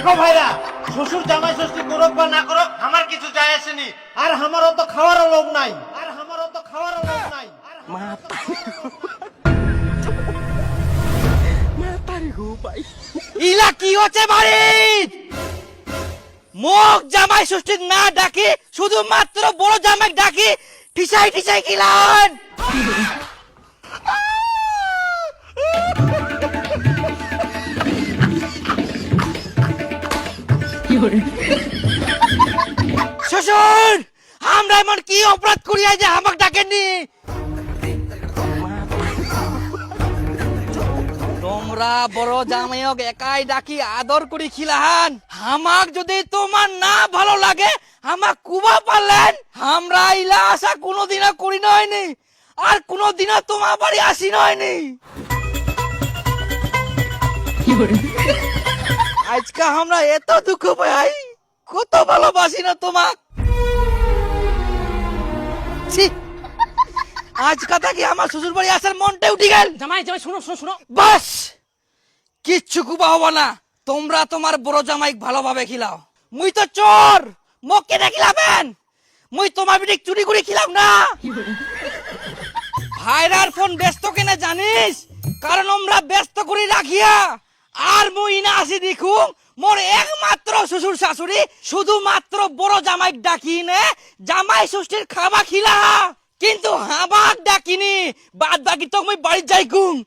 দেখো ভাইরা, শ্বশুর জামাই ষষ্ঠী করুক বা না করুক আমার কিছু যায় আসেনি। আর আমারও তো খাওয়ারও লোক নাই। ইলা কি হচ্ছে বাড়ি? মুখ জামাই ষষ্ঠী না ডাকি শুধুমাত্র বড় জামাই ডাকি ঠিসাই ঠিসাই কিলান। শ্বশুর, আমরা এমন কি অপরাধ করিয়া যে আমাকে ডাকেননি? তোমরা বড় জামাইক একাই ডাকি আদর করি খিলাহান। আমাক যদি তোমার না ভালো লাগে আমাক কুবা পারলেন। আমরা ইলা আশা কোনোদিনও করি নয়নি আর কোনোদিনও তোমার বাড়ি আসি নয়নি। আজকে আমরা এত দুঃখ পাই, কত ভালোবাসি না তোমাক। ছি, আজকা থেকে আমার শ্বশুর বাড়ি আসার মনটা উঠে গেল। জামাই জামাই শুনো শুনো শুনো। বাস, কিচ্ছু কুবা হবো না। তোমরা তোমার বড় জামাই ভালোভাবে খিলাও। মুই তো চোর, মোক কেটে খিলাবেন? মুই তোমার বিটি চুরি করে খিলাম না। ভাইরার ফোন ব্যস্ত কেনে জানিস? কারণ আমরা ব্যস্ত করে রাখিয়া আর মুই না আসি দেখু মোর একমাত্র শ্বশুর শাশুড়ি শুধুমাত্র বড় জামাই ডাকি নে জামাই ষষ্ঠীর খাবা খিলা, কিন্তু হাবাক ডাকিনি। বাদ বাকি তো মুই বাড়ি যাই গুম।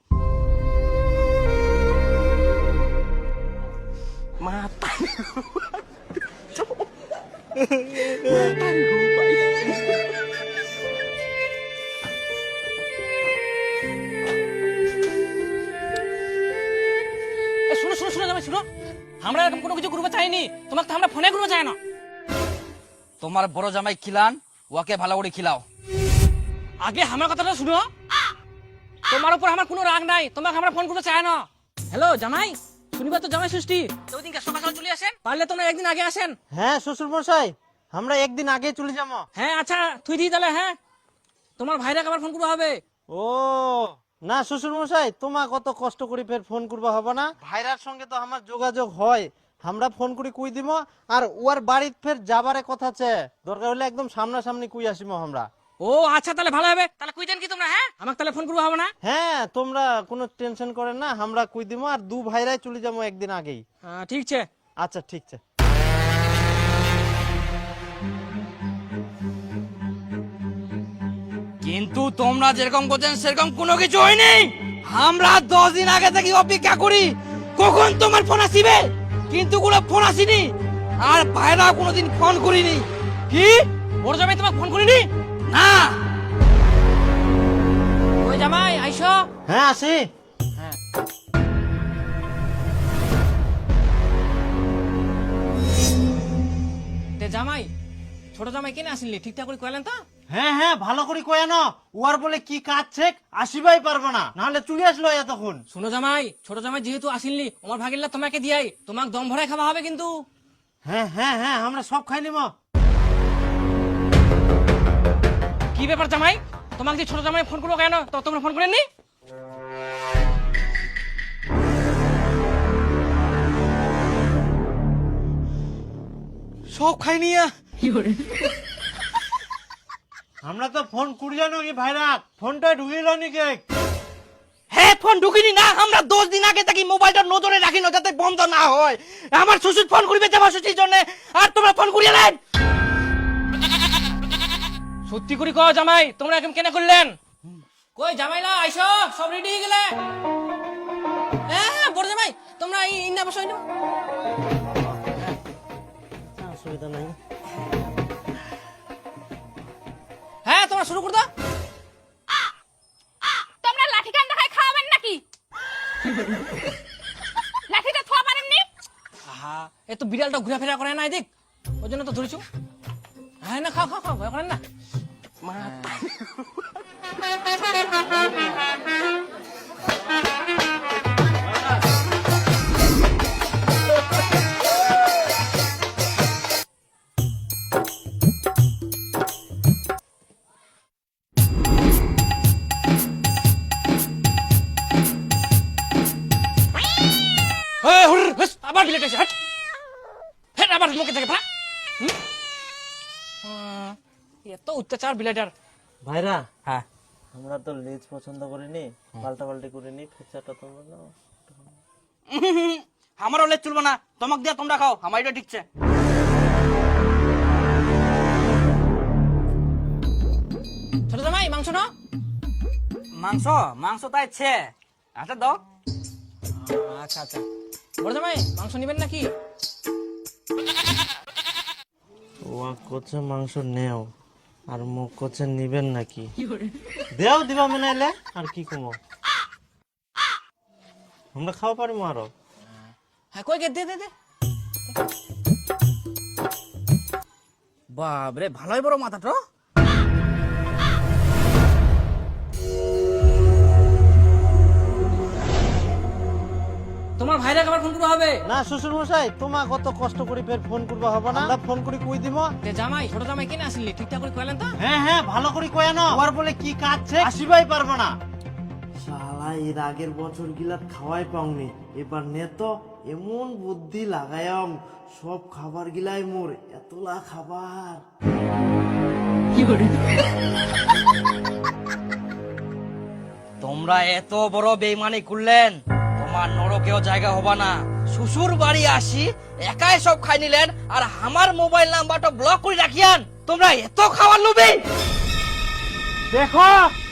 শুনো শুনো শুনো জামাই শুনো, আমরা এরকম কোনো কিছু করবো চাইনি। তোমাকে তো আমরা ফোনে করবো চাই না। তোমার বড় জামাই খিলান, ওকে ভালো করে খিলাও। আগে আমার কথাটা শুনো। তোমার উপর আমার কোনো রাগ নাই, তোমাকে আমরা ফোন করবো চাই না। হ্যালো জামাই, শুনিবার তো জামাই ষষ্ঠী, তো ওই দিনকে সকাল সকাল চলে আসেন। পারলে তোমরা একদিন আগে আসেন। হ্যাঁ শ্বশুর মশাই, আমরা একদিন আগে চলে যাবো। হ্যাঁ আচ্ছা তুই দিই তাহলে। হ্যাঁ তোমার ভাইরাকে আবার ফোন করবো হবে। ও না শ্বশুর মশাই, তোমার কত কষ্ট করে ফের ফোন করবা হবে না? ভাইরার সঙ্গে তো আমার যোগাযোগ হয়, আমরা ফোন করে কুই দিব। আর ওর বাড়িতে ফের যাবারে কথা আছে, দরকার হলে একদম সামনাসামনি কুই আসিম আমরা। ও আচ্ছা তাহলে ভালো হবে। তাহলে কুই দেন কি তোমরা? হ্যাঁ আমাকে তাহলে ফোন করবো হবে না? হ্যাঁ তোমরা কোনো টেনশন করেন না, আমরা কুই দিব। আর দু ভাইরাই চলে যাবো একদিন আগেই। ঠিক আছে। আচ্ছা ঠিক আছে। কিন্তু তোমরা যেরকম করছেন সেরকম কোনো কিছু হয়নি। আমরা 10 দিন আগে থেকে অপেক্ষা করি কখন তোমার ফোন আসিবে, কিন্তু কোনো ফোন আসেনি। আর ভাইরা কোনোদিন ফোন করিনি। কি বড় জামাই তোমাকে ফোন করিনি? না, ওই জামাই আইসো। হ্যাঁ আসি। তে জামাই, ছোট জামাই কেন আসিনলি? ঠিকঠাক করে কইলেন তো? হ্যাঁ হ্যাঁ ভালো করে কয়ে না, ওর বলে কি কাজ ছেক আসিবাই পারবো না, নাহলে চলে আসলো এতক্ষণ। শোনো জামাই, ছোট জামাই যেহেতু আসিনলি আমার ভাগিল্লা তোমাকে দিয়াই, তোমাকে দম ভরাই খাওয়া হবে কিন্তু। হ্যাঁ হ্যাঁ হ্যাঁ আমরা সব খাই নিব। কি ব্যাপার জামাই, তোমাকে যে ছোট জামাই ফোন করবো কেন? তো তোমরা ফোন করেননি? সব খাই নিয়া। আমরা তো ফোন করি জানো কি ভাইরা, ফোনটা ঢুকিল নিকে। হ্যাঁ ফোন ঢুকিনি না, আমরা 10 দিন আগে থেকে মোবাইলটা নজরে রাখি না যাতে বন্ধ না হয়। আমার শ্বশুর ফোন করিবে জামা ষষ্ঠীর জন্য, আর তোমরা ফোন করিয়া নেন। সত্যি করে কও জামাই, তোমরা এরকম কেন করলেন? কই জামাইলা আইসো, সব রেডি হয়ে গেলে। হ্যাঁ বড় জামাই তোমরা ইন্না বসাই নাও। অসুবিধা নাই। হ্যাঁ তোমরা শুরু করে দাও। তোমরা লাঠি কান দেখাই খাওয়াবেন নাকি? লাঠিটা থোয়া পারেননি? আহা, এ তো বিড়ালটা ঘুরাফেরা করে না এদিক, ওই জন্য তো ধরেছো। হ্যাঁ না খাও খাও খাও, ভয় করেন না। আবার ডিলেট আছে। আবার মুখে থেকে ভাড়া এত অত্যাচার বিলাইটার। ভাইরা হ্যাঁ আমরা তো লেজ পছন্দ করিনি, পাল্টা পাল্টি করিনি, ফিচারটা তোমরা নাও। আমারও লেজ চলবে না, তোমাক দিয়া তোমরা খাও, আমার এটা ঠিকছে। ছোট জামাই মাংস না? মাংস মাংস তাই ছে, আচ্ছা দাও। আচ্ছা আচ্ছা, বড় জামাই মাংস নিবেন নাকি? ও কোচে মাংস নেও আর মুখ কোচে নিবেন নাকি? দেও দিবা মনে এলে আর কি কমো, আমরা খাওয়া পারি আরো। হ্যাঁ কই গে দে দে দে। বাবরে ভালোই বড় মাথাটা। তোমার ভাইরা আবার ফোন করবো হবে না শ্বশুর মশাই, তোমার কত কষ্ট করে ফের ফোন করবা হবে না, আমরা ফোন করে কই দিব। তে জামাই ছোট জামাই কেন আসলি ঠিকঠাক করে কইলেন তো? হ্যাঁ হ্যাঁ ভালো করে কয় না, ওর বলে কি কাজছে আসিবাই পারবো না। শালা এর আগের বছর গিলা খাওয়াই পাওনি, এবার নে তো এমন বুদ্ধি লাগায়াম সব খাবার গিলাই মোর এতলা খাবার। তোমরা এত বড় বেইমানি করলেন, তোমার নরকেও জায়গা হবা না। শ্বশুর বাড়ি আসি একাই সব খাই নিলেন আর আমার মোবাইল নাম্বারটা ব্লক করে রাখিয়ান। তোমরা এত খাওয়ার লোভী। দেখো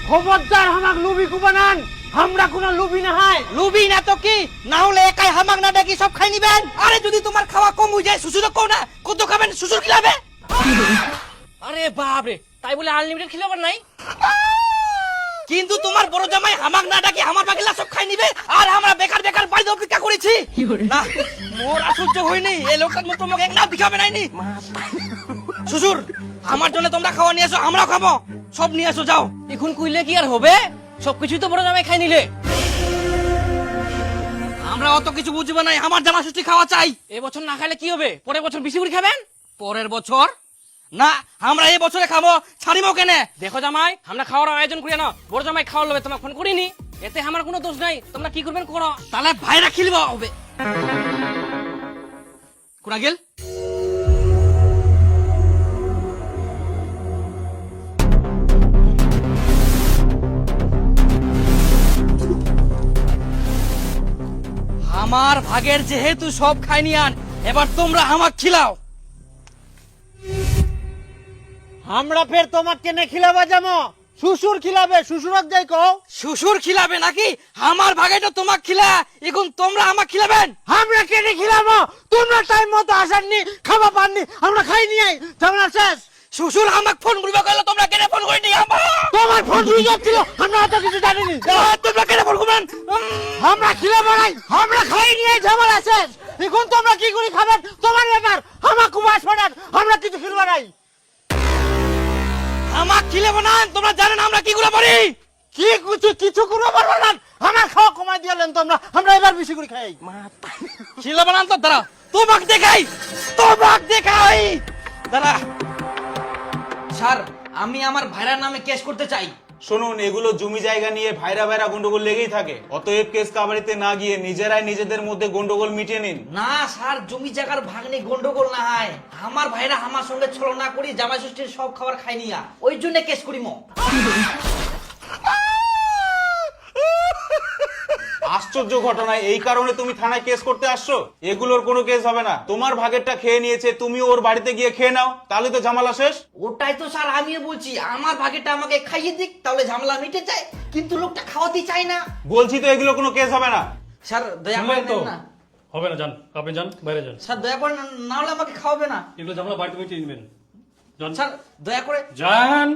খবরদার হামাক লুবি কুবানান, আমরা কোনো লুবি না হয়। লুবি না তো কি, না হলে একাই হামাক না ডাকি সব খাই নিবেন। আরে যদি তোমার খাওয়া কম হয়ে যায় শ্বশুর কও না, কত খাবেন শ্বশুর খিলাবে। আরে বাপ রে, তাই বলে আনলিমিটেড খেলে আবার নাই? কিন্তু তোমার বড় জামাই হামাক না ডাকি আমার বাকিলা সব খাই নিবে আর আমরা বেকার বেকার বাড়িতে অপেক্ষা করেছি। না মোর আশ্চর্য হয়নি, এই লোকটার মুখ তোমাকে এক নাও দিখাবে নাইনি। শ্বশুর আমার জন্য তোমরা খাওয়া নিয়ে এসো, আমরাও খাবো, সব নিয়ে এসো যাও। এখন কইলে কি আর হবে, সবকিছুই তো বড় জামাই খাই নিলে। আমরা অত কিছু বুঝবো নাই, আমার জামা ষষ্ঠী খাওয়া চাই। এবছর না খাইলে কি হবে, পরের বছর বেশি করে খাবেন। পরের বছর না, আমরা এই বছরে খাবো, ছাড়িব কেনে। দেখো জামাই, আমরা খাওয়ার আয়োজন করি না, বড় জামাই খাওয়া লবে, তোমাকে ফোন করিনি, এতে আমার কোনো দোষ নাই, তোমরা কি করবেন করো। তাহলে ভাইরা খিলব হবে। কোনা গেল আমার ভাগের যেহেতু সব খাই নিয়ান, এবার তোমরা আমাক খিলাও। আমরা ফের তোমাকে নে খিলাবা যাবো, শ্বশুর খিলাবে, শ্বশুরক যাই কও। শ্বশুর খিলাবে নাকি? আমার ভাগেটা তোমাক খিলা, এখন তোমরা আমাক খিলাবেন। আমরা কেনে খিলাবো, তোমরা টাইম মতো আসাননি, খাওয়া পাননি, আমরা খাই নি আই ঝামেলা শেষ। শ্বশুর আমাক ফোন করবে কইলো, তোমরা কেন ফোন করিনি? তোমার ফোন শুয়ে যাচ্ছিল, আমরা অত কিছু জানিনি। তোমরা কেন ফোন করবেন? আমরা খিলাবো নাই, আমরা খাই নিয়ে ঝামেলা শেষ। এখন তোমরা কি করে খাবেন তোমার ব্যাপার, আমার খুব আসবে না, আমরা কিছু খিলবা নাই। আমাক খিলাবো না, তোমরা জানেন আমরা কি করে পারি। কি কিছু করবো পারবো না, আমার খাওয়া কমাই দিলেন তোমরা, আমরা এবার বেশি করে খাই। খিলাবো না তো দাঁড়া, তোমাক দেখাই, তোমাক দেখাই দাঁড়া। স্যার আমি আমার ভাইরার নামে কেস করতে চাই। শুনুন, এগুলো জমি জায়গা নিয়ে ভাইরা ভাইরা গন্ডগোল লেগেই থাকে, অতএব কেস কাবারিতে না গিয়ে নিজেরাই নিজেদের মধ্যে গন্ডগোল মিটিয়ে নিন। না স্যার, জমি জায়গার ভাগ নিয়ে গন্ডগোল না হয়, আমার ভাইরা আমার সঙ্গে ছলনা করি জামাই ষষ্ঠীর সব খাবার খাই নিয়া, ওই জন্য কেস করিম। আশ্চর্য ঘটনা, এই কারণে তুমি থানায় কেস করতে আসছো? এগুলোর কোনো কেস হবে না, তোমার ভাগেরটা খেয়ে নিয়েছে, তুমি ওর বাড়িতে গিয়ে খেয়ে নাও, তাহলে তো ঝামেলা শেষ। ওটাই তো স্যার আমিও বলছি, আমার ভাগেরটা আমাকে খাইয়ে দিক, তাহলে ঝামেলা মিটে যায়, কিন্তু লোকটা খাওয়াতে চায় না। বলছি তো এগুলো কোনো কেস হবে না। স্যার দয়া করে তো নেন না। হবে না, যান আপনি যান, বাইরে যান। স্যার দয়া করে না হলে আমাকে খাওয়াবে না। এগুলো ঝামেলা বাড়িতে মিটিয়ে নেবেন, যান স্যার দয়া করে। যান।